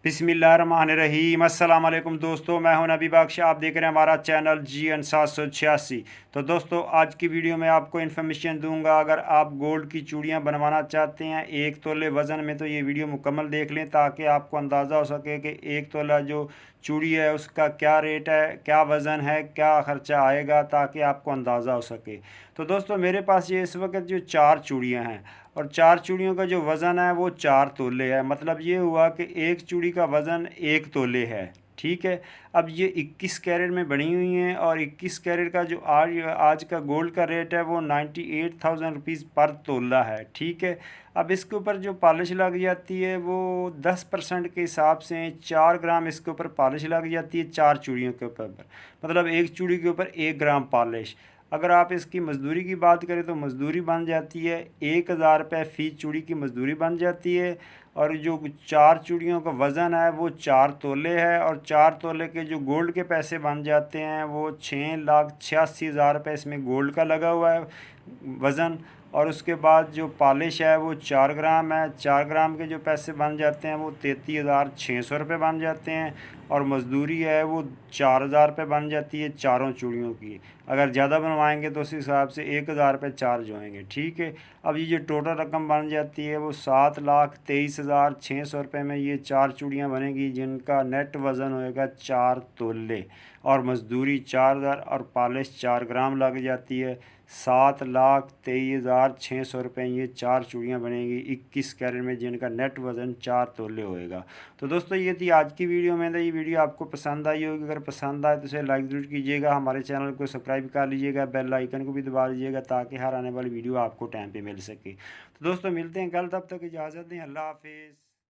बिस्मिल्लाहिर्रहमानिर्रहीम। अस्सलाम वालेकुम दोस्तों, मैं हूं नबी बख्श। आप देख रहे हैं हमारा चैनल GN 786। तो दोस्तों, आज की वीडियो में आपको इन्फॉर्मेशन दूंगा। अगर आप गोल्ड की चूड़ियां बनवाना चाहते हैं 1 तोले वज़न में, तो ये वीडियो मुकम्मल देख लें ताकि आपको अंदाज़ा हो सके कि 1 तोला जो चूड़ी है उसका क्या रेट है, क्या वज़न है, क्या ख़र्चा आएगा, ताकि आपको अंदाज़ा हो सके। तो दोस्तों, मेरे पास ये इस वक्त जो 4 चूड़ियाँ हैं और 4 चूड़ियों का जो वज़न है वो 4 तोले है। मतलब ये हुआ कि एक चूड़ी का वज़न 1 तोले है। ठीक है। अब ये 21 कैरेट में बनी हुई हैं और 21 कैरेट का जो आज का गोल्ड का रेट है वो 98,000 रुपीज़ पर तोला है। ठीक है। अब इसके ऊपर जो पॉलिश लग जाती है वो 10% के हिसाब से 4 ग्राम इसके ऊपर पॉलिश लग जाती है 4 चूड़ियों के ऊपर। मतलब एक चूड़ी के ऊपर 1 ग्राम पॉलिश। अगर आप इसकी मज़दूरी की बात करें तो मज़दूरी बन जाती है 1,000 रुपये फ़ी चूड़ी की मज़दूरी बन जाती है। और जो 4 चूड़ियों का वज़न है वो 4 तोले है और 4 तोले के जो गोल्ड के पैसे बन जाते हैं वो 6,86,000 रुपये इसमें गोल्ड का लगा हुआ है वज़न। और उसके बाद जो पॉलिश है वो 4 ग्राम है। 4 ग्राम के जो पैसे बन जाते हैं वो 33,600 रुपये बन जाते हैं। और मज़दूरी है वो 4,000 रुपये बन जाती है चारों चूड़ियों की। अगर ज़्यादा बनवाएंगे तो उस हिसाब से 1,000 रुपये चार्ज होएंगे। ठीक है। अब ये जो टोटल रकम बन जाती है वो 7,23,600 रुपये में ये 4 चूड़ियाँ बनेगी जिनका नेट वज़न होएगा 4 तोले। और मज़दूरी 4,000 और पॉलिश 4 ग्राम लग जाती है। 7,23,600 रुपये ये 4 चूड़ियाँ बनेंगी 21 कैरेट में जिनका नेट वज़न 4 तोले होएगा। तो दोस्तों, ये थी आज की वीडियो में। तो ये वीडियो आपको पसंद आई होगी। अगर पसंद आए तो इसे लाइक ज़रूर कीजिएगा, हमारे चैनल को सब्सक्राइब कर लीजिएगा, बेल आइकन को भी दबा लीजिएगा ताकि हर आने वाली वीडियो आपको टाइम पे मिल सके। तो दोस्तों, मिलते हैं कल, तब तक इजाज़त दें। अल्लाह हाफिज़।